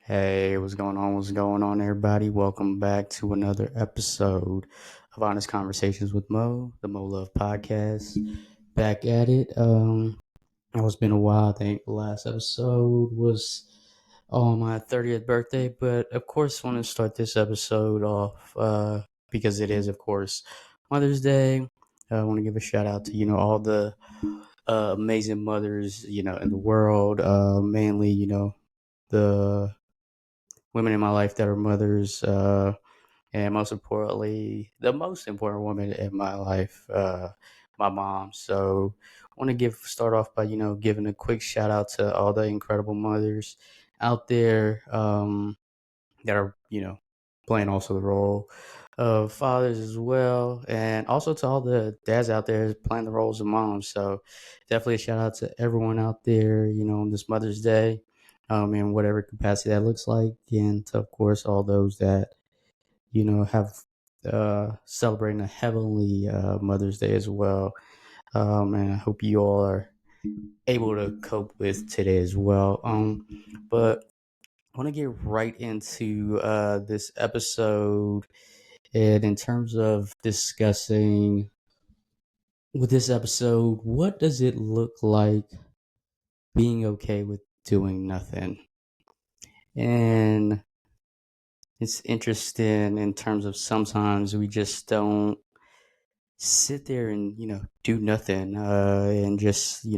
Hey, what's going on? What's going on, everybody? Welcome back to another episode of Honest Conversations with Mo, the Mo Love Podcast. Back at it. It's been a while. I think the last episode was on my 30th birthday, but of course, want to start this episode off because it is, of course, Mother's Day. I want to give a shout out to all the amazing mothers in the world. Mainly the women in my life that are mothers, and most importantly, the most important woman in my life, my mom. So I want to give start off by giving a quick shout out to all the incredible mothers out there that are playing also the role of fathers as well, and also to all the dads out there playing the roles of moms. So definitely a shout out to everyone out there, on this Mother's Day, in whatever capacity that looks like, and to, of course, all those that have celebrating a heavenly Mother's Day as well. And I hope you all are able to cope with today as well. But I want to get right into this episode, and in terms of discussing with this episode, what does it look like being okay with doing nothing? And it's interesting in terms of sometimes we just don't sit there and do nothing and just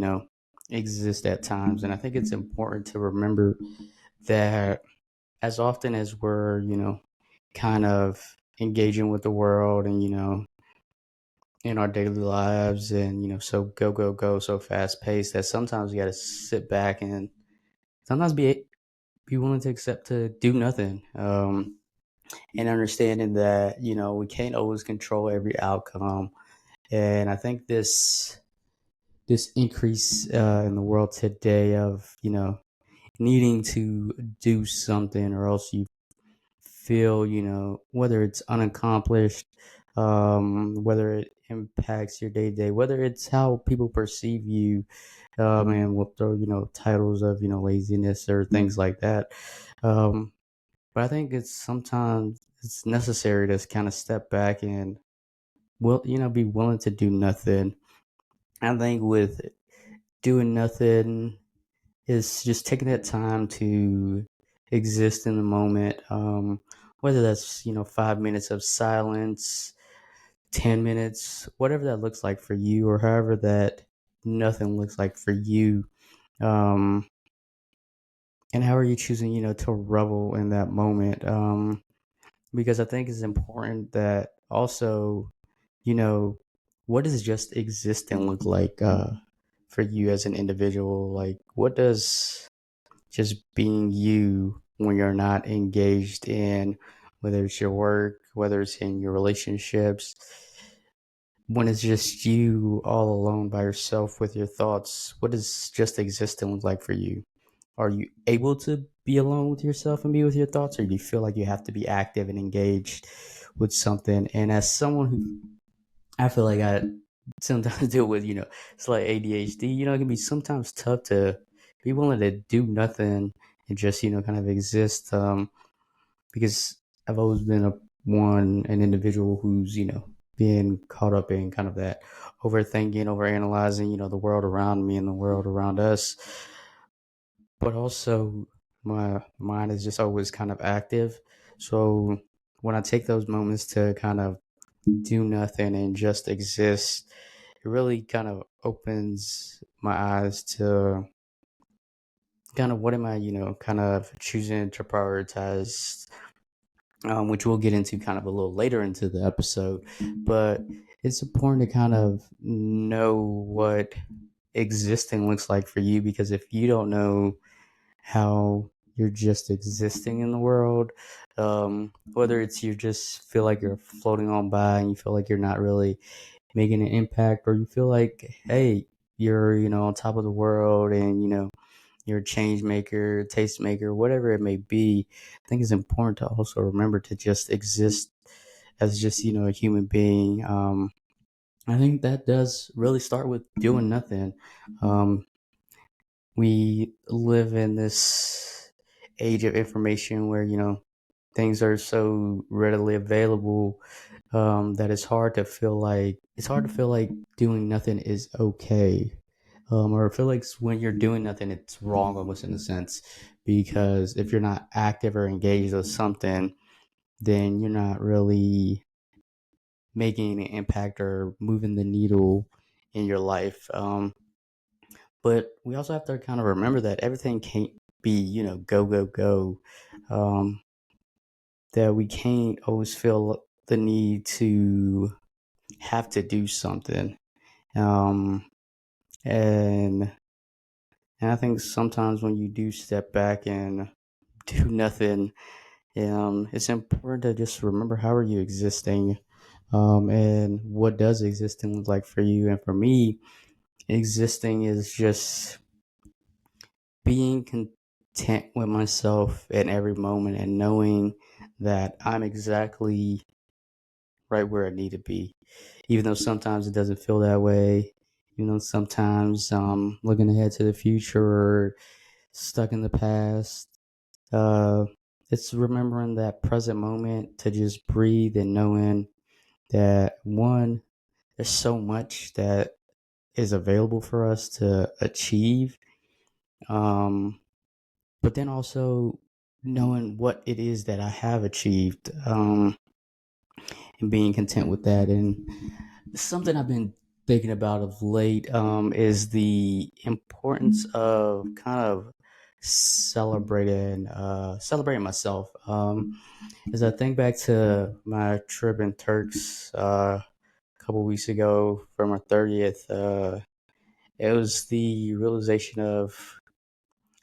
exist at times. And I think it's important to remember that as often as we're kind of engaging with the world and in our daily lives, and so go so fast paced that sometimes you got to sit back and sometimes be willing to accept to do nothing, and understanding that we can't always control every outcome. And I think this increase in the world today of needing to do something, or else you feel whether it's unaccomplished, whether it impacts your day to day, whether it's how people perceive you, and we'll throw titles of laziness or things like that. But I think it's sometimes it's necessary to kind of step back and be willing to do nothing. I think with doing nothing is just taking that time to exist in the moment. Whether that's 5 minutes of silence, 10 minutes, whatever that looks like for you, or however that nothing looks like for you. Um, and how are you choosing to revel in that moment? Because I think it's important that also you know what does just existing look like for you as an individual? Like, what does just being you when you're not engaged in, whether it's your work, whether it's in your relationships, when it's just you all alone by yourself with your thoughts? What does just existing look like for you? Are you able to be alone with yourself and be with your thoughts, or do you feel like you have to be active and engaged with something? And as someone who, I feel like I sometimes deal with, it's like ADHD, it can be sometimes tough to be willing to do nothing and just, kind of exist. Because I've always been an individual who's, being caught up in kind of that overthinking, overanalyzing, the world around me and the world around us. But also my mind is just always kind of active. So when I take those moments to kind of do nothing and just exist, it really kind of opens my eyes to kind of what am I, kind of choosing to prioritize, which we'll get into kind of a little later into the episode. But it's important to kind of know what existing looks like for you, because if you don't know how you're just existing in the world, whether it's you just feel like you're floating on by and you feel like you're not really making an impact, or you feel like, hey, you're on top of the world, and you're a change maker, taste maker, whatever it may be. I think it's important to also remember to just exist as just a human being. I think that does really start with doing nothing. We live in this age of information where, things are so readily available, that it's hard to feel like doing nothing is okay. Or I feel like when you're doing nothing, it's wrong almost in a sense, because if you're not active or engaged with something, then you're not really making an impact or moving the needle in your life. But we also have to kind of remember that everything can't be, go, go, go. Um, that we can't always feel the need to have to do something. Um, and and I think sometimes when you do step back and do nothing, it's important to just remember, how are you existing, and what does existing look like for you. And for me, existing is just being content with myself at every moment and knowing that I'm exactly right where I need to be, even though sometimes it doesn't feel that way. Sometimes looking ahead to the future or stuck in the past. Uh, it's remembering that present moment to just breathe and knowing that, one, there's so much that is available for us to achieve. But then also knowing what it is that I have achieved, and being content with that. And something I've been thinking about of late, is the importance of kind of celebrating myself. As I think back to my trip in Turks, a couple weeks ago for my 30th, it was the realization of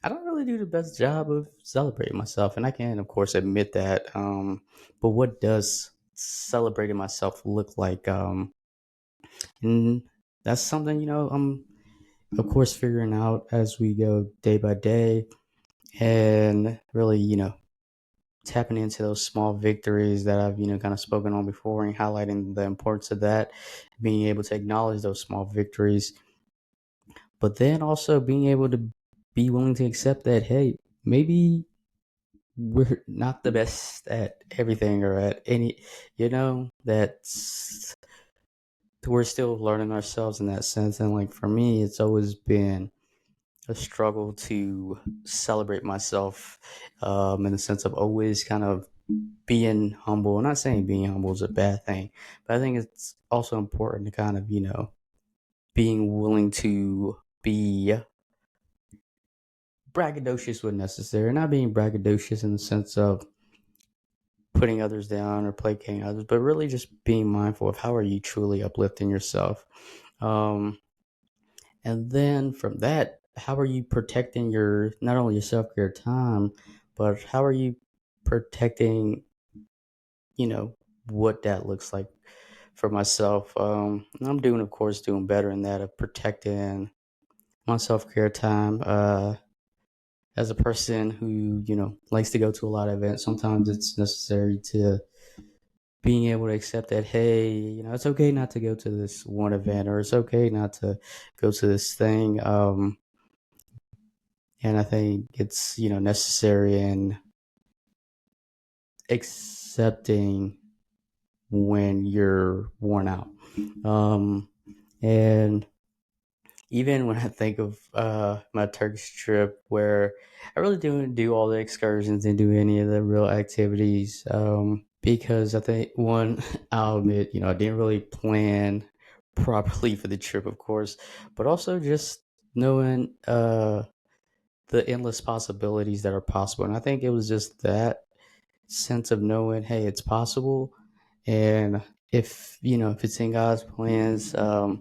I don't really do the best job of celebrating myself, and I can, of course, admit that. But what does celebrating myself look like? And that's something, I'm, of course, figuring out as we go day by day, and really, tapping into those small victories that I've, kind of spoken on before, and highlighting the importance of that, being able to acknowledge those small victories, but then also being able to be willing to accept that, hey, maybe we're not the best at everything or at any, that's we're still learning ourselves in that sense. And like for me, it's always been a struggle to celebrate myself, in the sense of always kind of being humble. I'm not saying being humble is a bad thing, but I think it's also important to kind of, being willing to be braggadocious when necessary, not being braggadocious in the sense of putting others down or placating others, but really just being mindful of how are you truly uplifting yourself. Um, and then from that, how are you protecting your not only your self care time, but how are you protecting, you know, what that looks like for myself. And I'm doing, of course, doing better in that of protecting my self care time. As a person who, likes to go to a lot of events, sometimes it's necessary to being able to accept that, hey, it's okay not to go to this one event, or it's okay not to go to this thing. And I think it's, necessary in accepting when you're worn out. And even when I think of my Turkish trip, where I really didn't do all the excursions and do any of the real activities, because I think, one, I'll admit, I didn't really plan properly for the trip, of course, but also just knowing the endless possibilities that are possible. And I think it was just that sense of knowing, hey, it's possible. And if it's in God's plans, and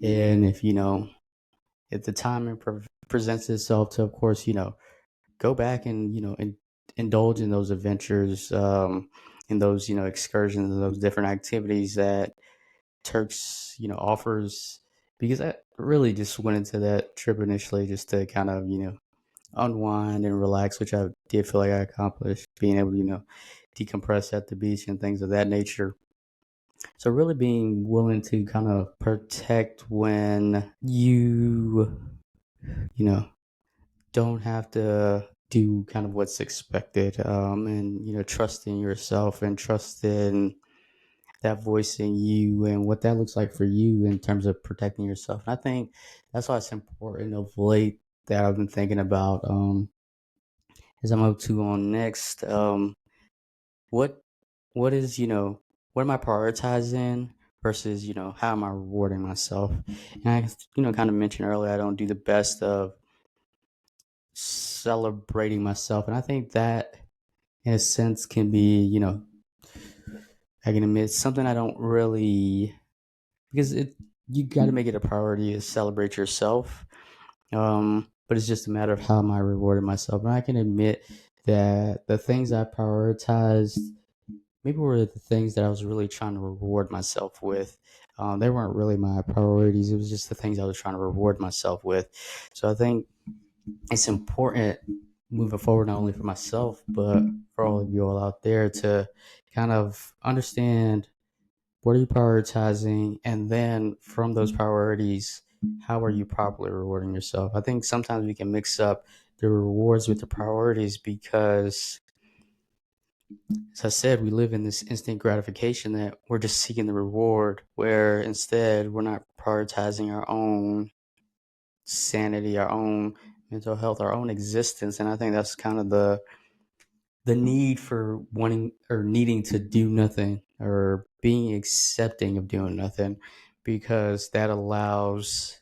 if the timing presents itself to, of course, go back and, indulge in those adventures, in those, excursions, and those different activities that Turks, offers. Because I really just went into that trip initially just to kind of, unwind and relax, which I did feel like I accomplished, being able to, decompress at the beach and things of that nature. So really being willing to kind of protect when you know, don't have to do kind of what's expected, and trust in yourself and trust in that voice in you and what that looks like for you in terms of protecting yourself. And I think that's why it's important of late that I've been thinking about, as I'm up to on next. What what is what am I prioritizing versus how am I rewarding myself? And I kind of mentioned earlier I don't do the best of celebrating myself, and I think that in a sense can be I can admit something I don't really, because it you got to make it a priority to celebrate yourself. But it's just a matter of how am I rewarding myself, and I can admit that the things I prioritized maybe were the things that I was really trying to reward myself with. They weren't really my priorities. It was just the things I was trying to reward myself with. So I think it's important moving forward, not only for myself, but for all of you all out there to kind of understand what are you prioritizing, and then from those priorities, how are you properly rewarding yourself? I think sometimes we can mix up the rewards with the priorities because, as I said, we live in this instant gratification that we're just seeking the reward, where instead we're not prioritizing our own sanity, our own mental health, our own existence. And I think that's kind of the need for wanting or needing to do nothing or being accepting of doing nothing, because that allows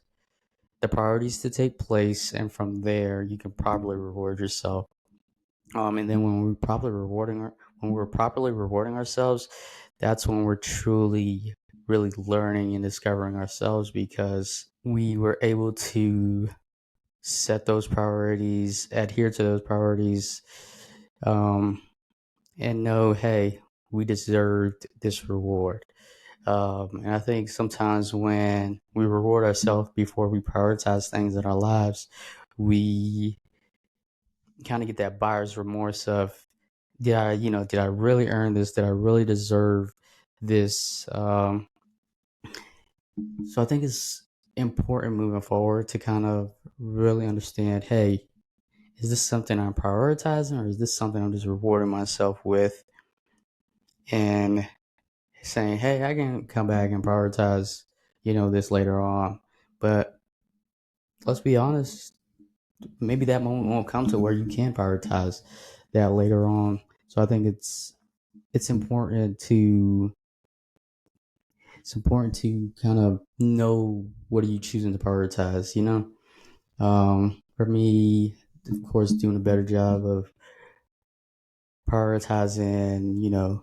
the priorities to take place, and from there you can properly reward yourself. And then when we're properly rewarding ourselves, that's when we're truly really learning and discovering ourselves, because we were able to set those priorities, adhere to those priorities, um, and know, hey, we deserved this reward. And I think sometimes when we reward ourselves before we prioritize things in our lives, we kind of get that buyer's remorse of, did I really earn this? Did I really deserve this? So I think it's important moving forward to kind of really understand, hey, is this something I'm prioritizing, or is this something I'm just rewarding myself with? And saying, hey, I can come back and prioritize, this later on. But let's be honest, maybe that moment won't come to where you can prioritize that later on. So I think it's important to kind of know what are you choosing to prioritize. For me, of course, doing a better job of prioritizing,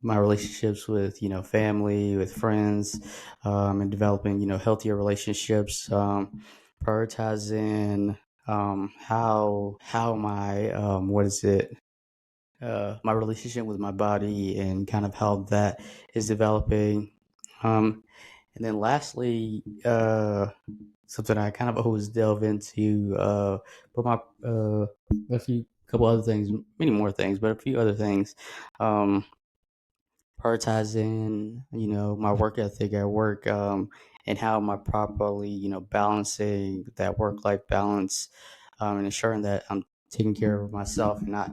my relationships with family, with friends, and developing healthier relationships, prioritizing how my what is it my relationship with my body and kind of how that is developing, and then lastly, something I kind of always delve into, but my a few couple other things, many more things, but a few other things. um Prioritizing, my work ethic at work, and how am I properly, balancing that work-life balance, and ensuring that I'm taking care of myself and not,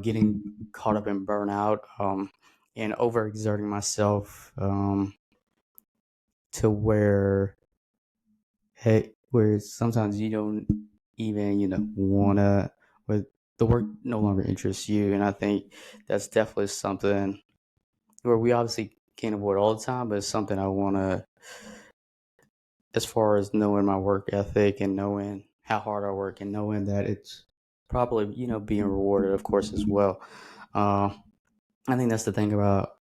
getting caught up in burnout, and overexerting myself, to where, hey, where sometimes you don't even, wanna, where the work no longer interests you. And I think that's definitely something where we obviously can't avoid all the time, but it's something I want to, as far as knowing my work ethic and knowing how hard I work and knowing that it's probably, being rewarded, of course, as well. Uh, I think that's the thing about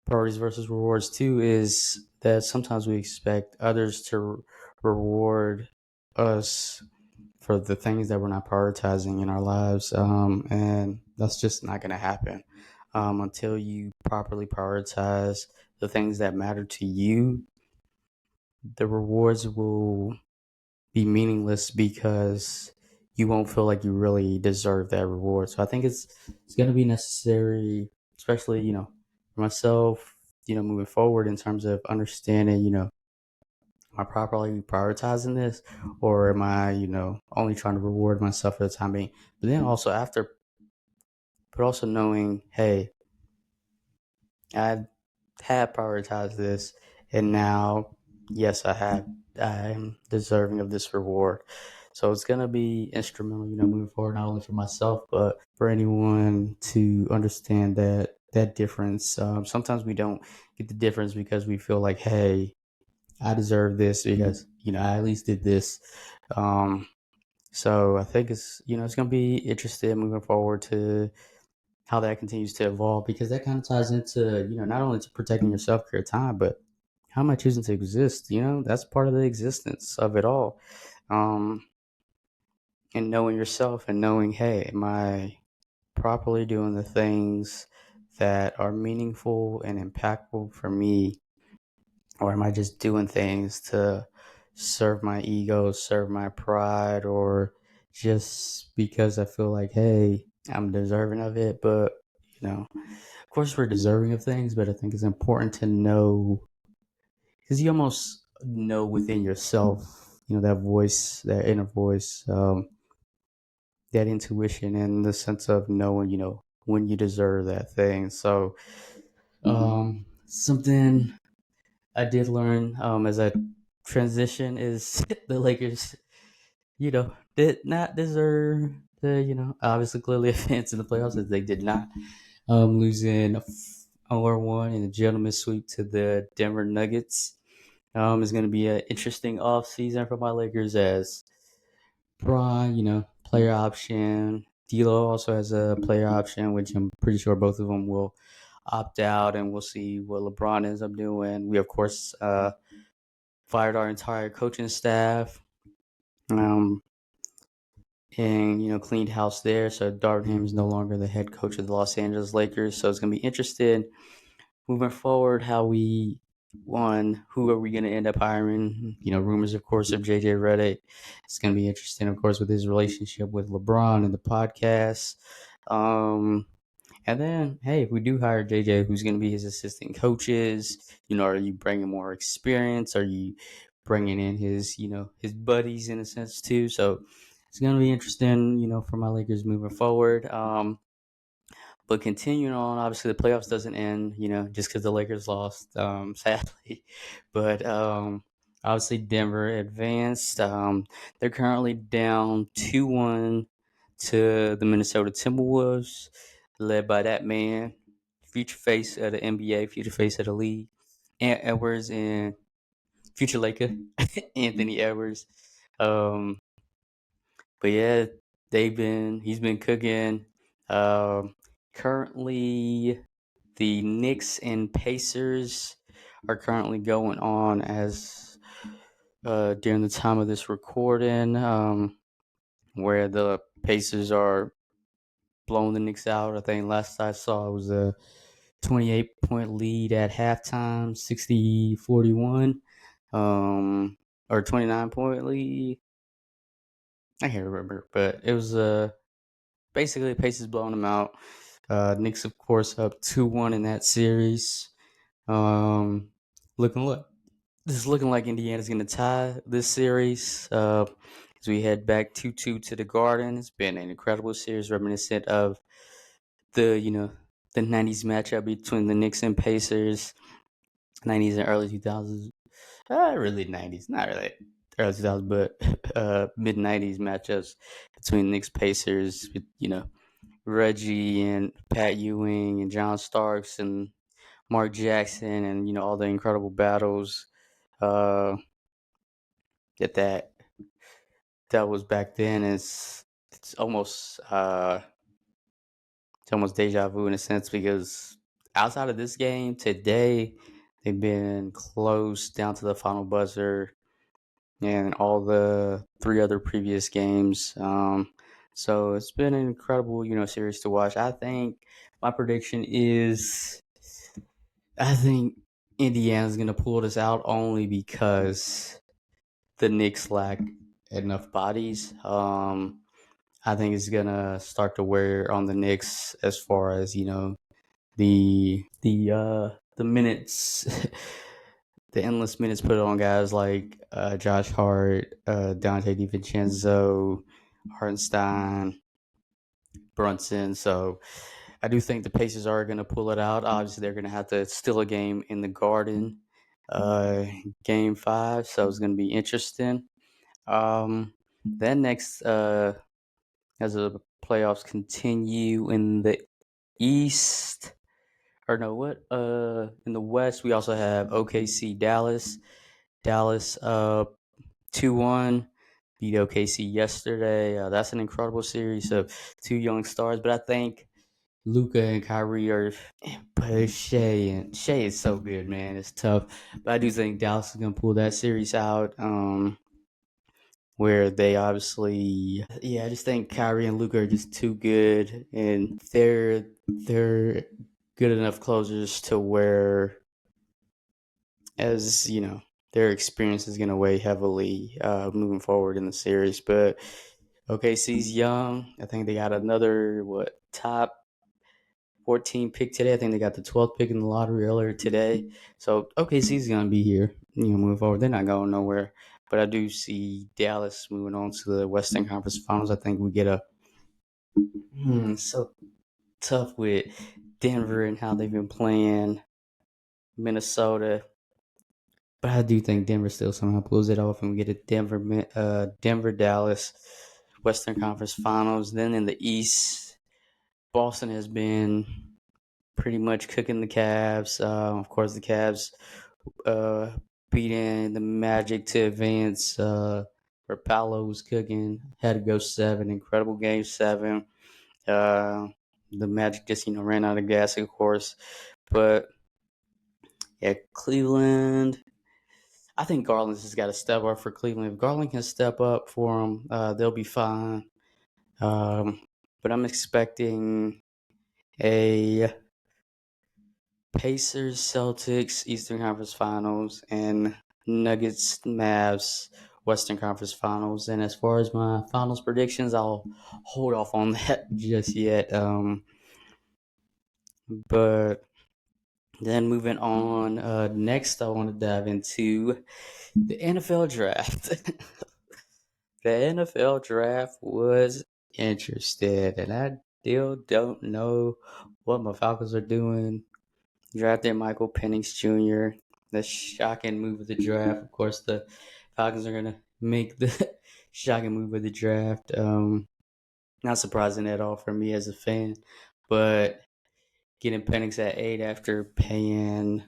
priorities versus rewards too, is that sometimes we expect others to reward us for the things that we're not prioritizing in our lives. And that's just not going to happen, until you properly prioritize the things that matter to you. The rewards will be meaningless because you won't feel like you really deserve that reward. So I think it's going to be necessary, especially for myself, moving forward, in terms of understanding Am I properly prioritizing this, or am I, only trying to reward myself for the time being? But then also after, but also knowing, hey, I had prioritized this, and now, yes, I'm deserving of this reward. So it's gonna be instrumental, moving forward, not only for myself, but for anyone to understand that difference. Sometimes we don't get the difference because we feel like, hey, I deserve this because I at least did this. Um, so I think it's gonna be interesting moving forward to how that continues to evolve, because that kind of ties into not only to protecting yourself for your time, but how am I choosing to exist? That's part of the existence of it all. Um, and knowing yourself and knowing, hey, am I properly doing the things that are meaningful and impactful for me, or am I just doing things to serve my ego, serve my pride, or just because I feel like, hey, I'm deserving of it? But of course, we're deserving of things, but I think it's important to know, because you almost know within yourself, that voice, that inner voice, that intuition, and the sense of knowing, when you deserve that thing. So, something I did learn as I transition is the Lakers, did not deserve the, obviously clearly advance in the playoffs, as they did not. Losing 4-1 in a gentleman's sweep to the Denver Nuggets. Is going to be an interesting off season for my Lakers, as Braun, player option. D'Lo also has a player option, which I'm pretty sure both of them will opt out, and we'll see what LeBron ends up doing. We, of course, fired our entire coaching staff, um, and cleaned house there. So Darvin Ham is no longer the head coach of the Los Angeles Lakers. So it's going to be interesting moving forward how who are we going to end up hiring? Rumors, of course, of JJ Redick. It's going to be interesting, of course, with his relationship with LeBron and the podcast. And then, hey, if we do hire JJ, who's going to be his assistant coaches? Are you bringing more experience? Are you bringing in his buddies in a sense too? So it's going to be interesting, for my Lakers moving forward. But continuing on, obviously the playoffs doesn't end, just because the Lakers lost, sadly. But obviously Denver advanced. They're currently down 2-1 to the Minnesota Timberwolves, led by that man, future face of the NBA, future face of the league, Ant Edwards, and future Laker, Anthony Edwards. Um, but yeah, he's been cooking. Um, Currently, the Knicks and Pacers are currently going on as during the time of this recording, where the Pacers are blowing the Knicks out. I think last I saw it was a 28-point lead at halftime, 60-41, or 29-point lead. I can't remember, but it was basically Pacers blowing them out. Knicks, of course, up 2-1 in that series. Looking look, this is looking like Indiana's going to tie this series. As we head back 2-2 to the Garden. It's been an incredible series, reminiscent of the the '90s matchup between the Knicks and Pacers, '90s and early 2000s. Really '90s, not really early 2000s, but mid '90s matchups between Knicks Pacers. With, Reggie and Pat Ewing and John Starks and Mark Jackson, and all the incredible battles uh, that that was back then. It's almost deja vu in a sense, because outside of this game today, they've been close down to the final buzzer and all the three other previous games. So it's been an incredible series to watch. My prediction is I think Indiana's gonna pull this out only because the Knicks lack enough bodies. I think it's gonna start to wear on the Knicks as far as the minutes the endless minutes put on guys like Josh Hart, Dante DiVincenzo, Hartenstein, Brunson. So I do think the Pacers are going to pull it out. Obviously, they're going to have to steal a game in the Garden, uh, game 5. So it's going to be interesting. Then next, as the playoffs continue in the East, or no, what? In the West, we also have OKC Dallas. Dallas 2-1 beat OKC yesterday. That's an incredible series of two young stars, but I think Luka and Kyrie are, but Shea is so good, man. It's tough, but I do think Dallas is gonna pull that series out. Where they obviously, I just think Kyrie and Luka are just too good, and they're good enough closers to where, as you know, their experience is gonna weigh heavily moving forward in the series. But OKC's young. I think they got another top 14 pick today. I think they got the 12th pick in the lottery earlier today. So OKC's going to be here, moving forward. They're not going nowhere. But I do see Dallas moving on to the Western Conference Finals. I think we get so tough with Denver and how they've been playing, Minnesota. But I do think Denver still somehow pulls it off, and we get a Denver Dallas Western Conference Finals. Then in the East, Boston has been pretty much cooking the Cavs. Of course, the Cavs beating the Magic to advance. Where Paolo was cooking, had to go 7. Incredible game 7. The Magic just ran out of gas, of course. But yeah, Cleveland. I think Garland's just got to step up for Cleveland. If Garland can step up for them, they'll be fine. But I'm expecting a Pacers, Celtics, Eastern Conference Finals, and Nuggets, Mavs, Western Conference Finals. And as far as my finals predictions, I'll hold off on that just yet. But then moving on, next I want to dive into the NFL draft. The NFL draft was interesting, and I still don't know what my Falcons are doing. Drafted Michael Penix Jr. The shocking move of the draft. Of course, the Falcons are gonna make the shocking move of the draft. Not surprising at all for me as a fan, but getting Penix at 8 after paying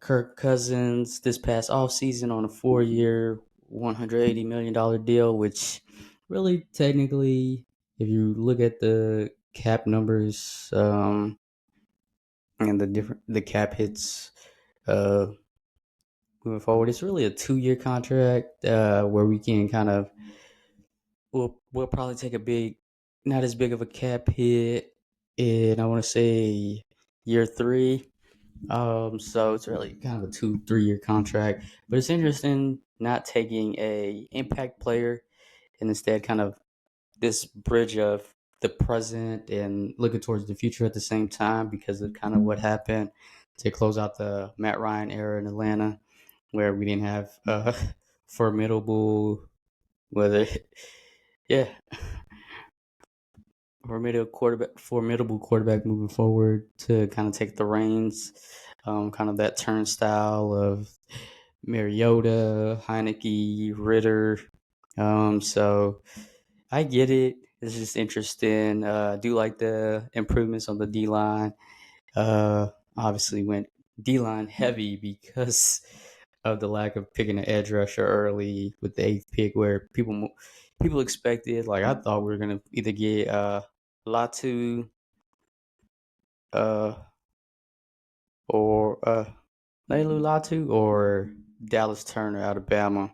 Kirk Cousins this past offseason on a 4-year, $180 million deal, which really technically, if you look at the cap numbers, and the cap hits uh moving forward, it's really a 2-year contract where we can kind of, we'll probably take a not as big of a cap hit in, I want to say, year 3. So it's really kind of a 2-3 year contract, but it's interesting not taking a impact player and instead kind of this bridge of the present and looking towards the future at the same time, because of kind of what happened to close out the Matt Ryan era in Atlanta, where we didn't have formidable, whether yeah, formidable quarterback moving forward to kind of take the reins, kind of that turnstile of Mariota, Heineke, Ritter. So I get it. It's just interesting. I do like the improvements on the D line. Obviously went D line heavy because of the lack of picking an edge rusher early with the 8th pick, where people expected, like I thought we were gonna either get Latu uh or Nailu Latu or Dallas Turner out of Bama.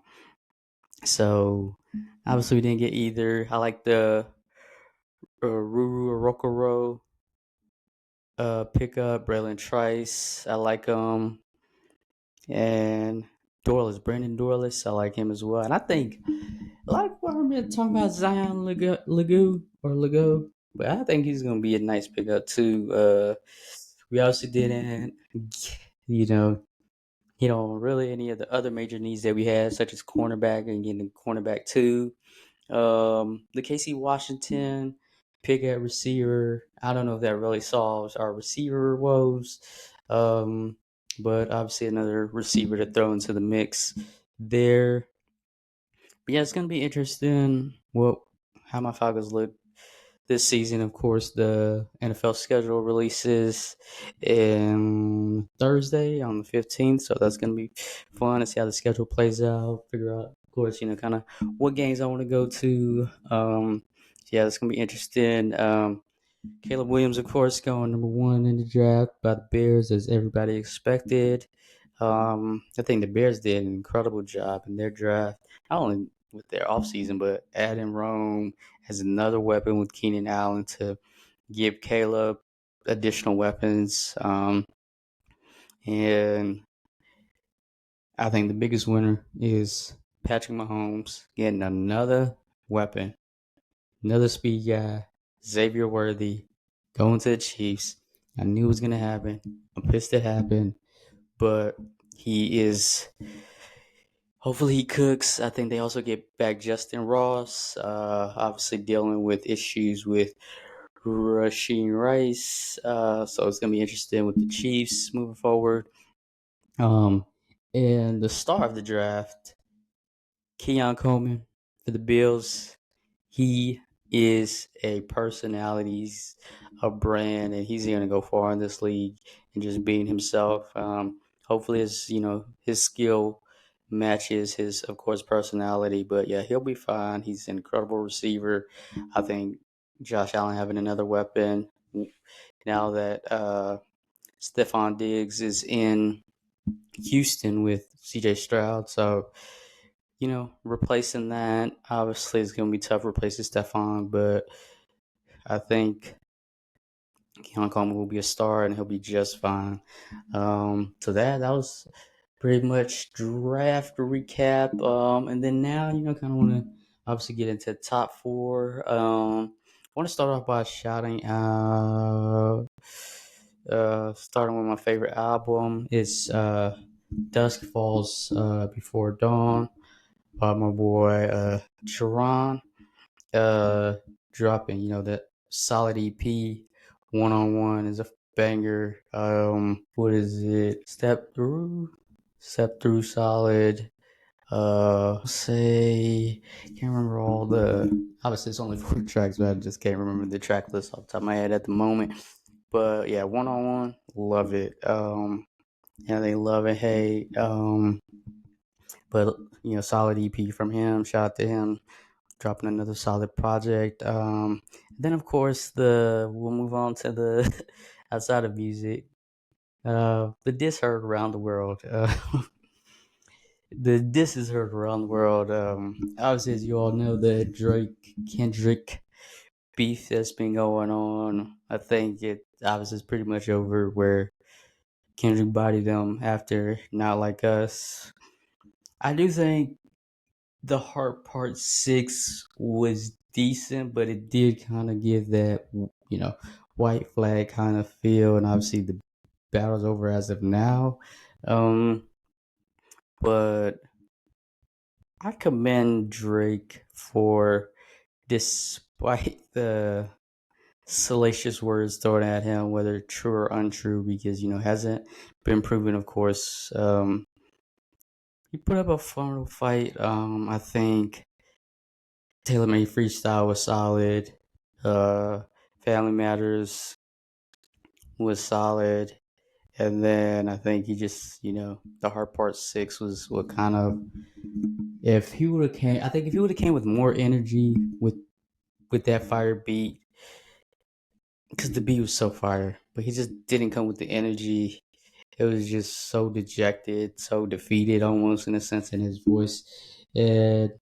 So obviously we didn't get either. I like the Ruru Orokoro pickup, Braylon Trice. I like him. And Brandon Dorless. I like him as well. And I think a lot of people are talking about Zion Lego, but I think he's going to be a nice pickup too. We also didn't, you know, really any of the other major needs that we had, such as cornerback and getting a cornerback too. The KC Washington pick at receiver. I don't know if that really solves our receiver woes. But obviously another receiver to throw into the mix there. But yeah, it's gonna be interesting how my Falcons look this season. Of course, the NFL schedule releases in Thursday on the 15th, so that's gonna be fun to see how the schedule plays out. Figure out, of course, kind of what games I want to go to. Yeah, it's gonna be interesting. Caleb Williams, of course, going number one in the draft by the Bears, as everybody expected. I think the Bears did an incredible job in their draft, not only with their offseason, but adding Rome as another weapon with Keenan Allen to give Caleb additional weapons. And I think the biggest winner is Patrick Mahomes getting another weapon, another speed guy, Xavier Worthy, going to the Chiefs. I knew it was going to happen. I'm pissed it happened, but he is. Hopefully he cooks. I think they also get back Justin Ross. Obviously dealing with issues with Rasheen Rice. So it's gonna be interesting with the Chiefs moving forward. And the star of the draft, Keon Coleman for the Bills. He is a personality, he's a brand, and he's going to go far in this league and just being himself. Hopefully, his skill matches his, of course, personality. But yeah, he'll be fine. He's an incredible receiver. I think Josh Allen having another weapon now that Stephon Diggs is in Houston with CJ Stroud. So replacing that obviously is going to be tough replacing Stephon, but I think Keon Coleman will be a star and he'll be just fine. So that was pretty much draft recap. And then now, kind of want to obviously get into top four. I want to start off by shouting out, starting with my favorite album. It's Dusk Falls Before Dawn by my boy Sharon. Dropping, that solid EP. One on One is a banger. What is it? Step through solid. Say can't remember all the. Obviously, it's only 4 tracks, but I just can't remember the track list off the top of my head at the moment. But yeah, One on One, love it. Yeah, they love it. Hey, but solid EP from him. Shout out to him, dropping another solid project. Then of course we'll move on to the outside of music. The diss heard around the world. The diss is heard around the world. Obviously, as you all know, the Drake Kendrick beef that's been going on. I think it obviously is pretty much over. Where Kendrick bodied them after Not Like Us. I do think the Heart Part 6 was decent, but it did kind of give that, white flag kind of feel. And obviously, the battle's over as of now. But I commend Drake for, despite the salacious words thrown at him, whether true or untrue, because, hasn't been proven, of course. He put up a phenomenal fight. I think Taylor Made Freestyle was solid. Family Matters was solid. And then I think he just, the Hard Part 6 was what kind of, if he would have came with more energy with that fire beat, because the beat was so fire, but he just didn't come with the energy. It was just so dejected, so defeated almost in a sense in his voice. And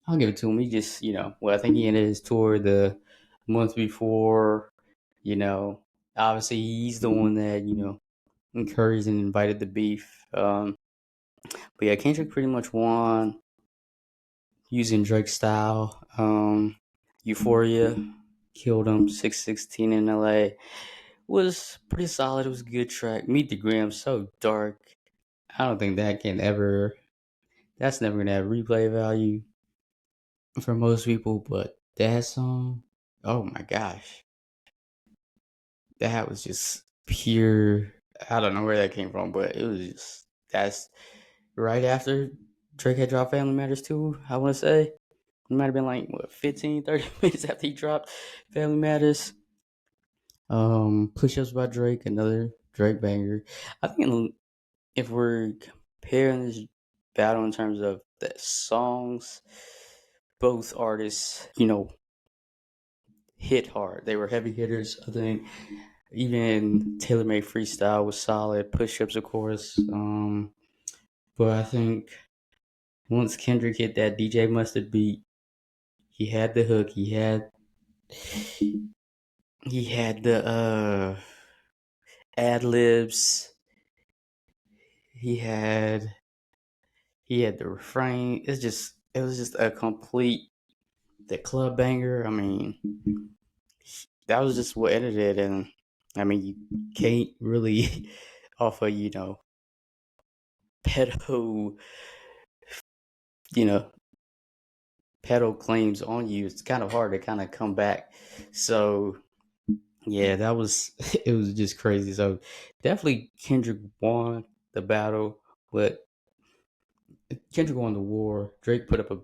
I'll give it to him. He just, I think he ended his tour the month before. Obviously he's the one that, encouraged and invited the beef. But yeah, Kendrick pretty much won using Drake's style. Euphoria killed him. 616 in LA was pretty solid. It was a good track. Meet the Gram, so dark. I don't think that's never gonna have replay value for most people, but that song, oh my gosh, that was just pure. I don't know where that came from, but it was just that's right after Drake had dropped Family Matters too. I want to say it might have been like what 15, 30 minutes after he dropped Family Matters. Push Ups by Drake, another Drake banger. I think if we're comparing this battle in terms of the songs, both artists, hit hard. They were heavy hitters. I think even Taylor Made Freestyle was solid. Push Ups, of course. But I think once Kendrick hit that DJ Mustard beat, he had the hook. He had the ad libs. He had the refrain. It was just a complete the club banger. I mean, that was just what edited it, and I mean you can't really offer pedo you know pedo claims on you. It's kind of hard to kind of come back. So yeah, that was it was just crazy. So definitely Kendrick won the battle, but Kendrick won the war. Drake put up a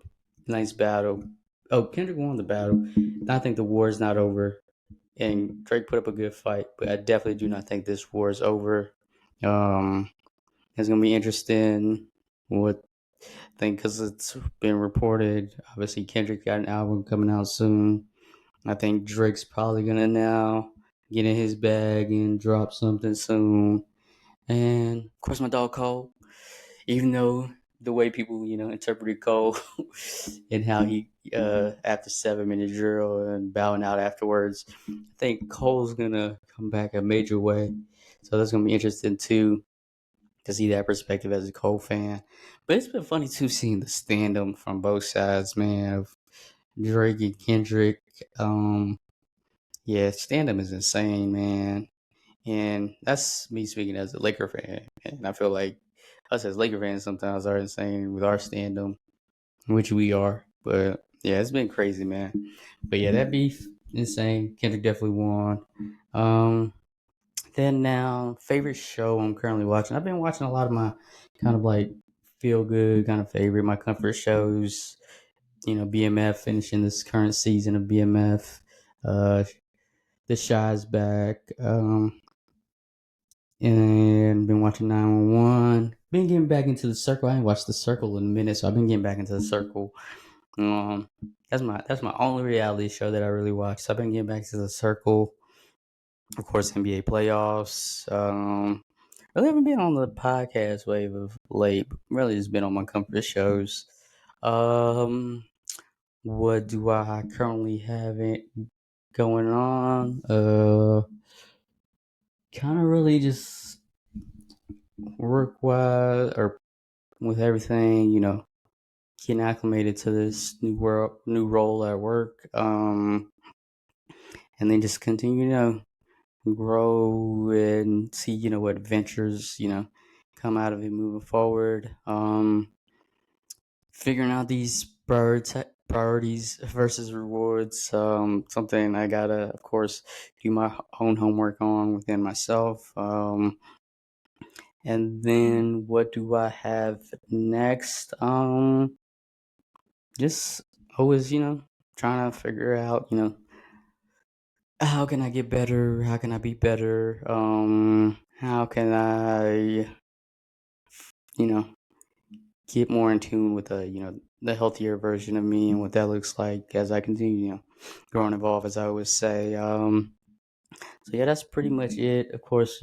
nice battle. Oh, Kendrick won the battle. I think the war is not over, and Drake put up a good fight. But I definitely do not think this war is over. Um, it's gonna be interesting. What I think because it's been reported. Obviously, Kendrick got an album coming out soon. I think Drake's probably gonna now get in his bag and drop something soon. And of course, my dog Cole. Even though the way people interpreted Cole and how he after 7 minute drill and bowing out afterwards, I think Cole's gonna come back a major way. So that's gonna be interesting too to see that perspective as a Cole fan. But it's been funny too seeing the stand-up from both sides, man, of Drake and Kendrick. Yeah, stand-up is insane, man. And that's me speaking as a Laker fan. And I feel like us as Laker fans sometimes are insane with our stand-up, which we are. But yeah, it's been crazy, man. But yeah, that beef, insane. Kendrick definitely won. Um, then now, favorite show I'm currently watching. I've been watching a lot of my kind of like feel good kind of favorite, my comfort shows. BMF finishing this current season of BMF. Uh, The Shy's back. And been watching 911. Been getting back into the Circle. I ain't watched the Circle in a minute, so I've been getting back into the Circle. Um, that's my only reality show that I really watch. So I've been getting back to the Circle. Of course, NBA playoffs. Really haven't been on the podcast wave of late. Really just been on my comfort shows. Um, what do I currently have it going on? Kind of really just work wise or with everything, getting acclimated to this new role at work. And then just continue, grow and see, what adventures, come out of it moving forward. Figuring out these priorities versus rewards. Something I gotta, of course, do my own homework on within myself. And then what do I have next? Just always, trying to figure out, how can I get better? How can I be better? How can I, you know, get more in tune with the healthier version of me and what that looks like as I continue, grow and evolve, as I always say. So yeah, that's pretty much it. Of course,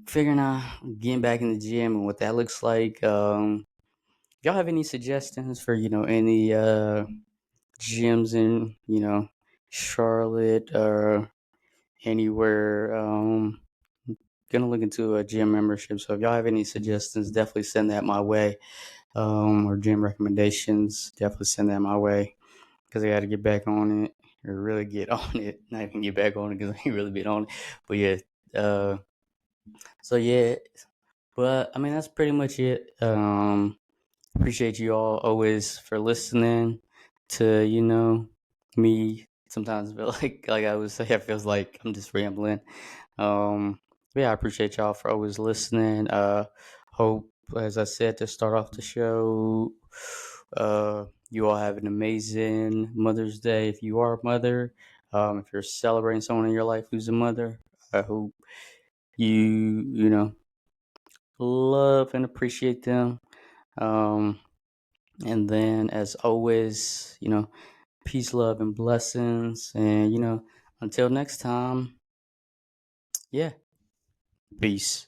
figuring out getting back in the gym and what that looks like. Y'all have any suggestions for any gyms in Charlotte or anywhere? Gonna look into a gym membership. So if y'all have any suggestions, definitely send that my way. Or gym recommendations, definitely send that my way because I got to get back on it or really get on it. Not even get back on it because I ain't really been on it. But yeah, so yeah. But I mean, that's pretty much it. Appreciate you all always for listening to me. Sometimes feel like I was say it feels like I'm just rambling. But yeah, I appreciate y'all for always listening. Hope, as I said to start off the show, you all have an amazing Mother's Day if you are a mother. If you're celebrating someone in your life who's a mother, I hope you love and appreciate them. Um, and then, as always, peace, love, and blessings. And until next time, yeah, peace.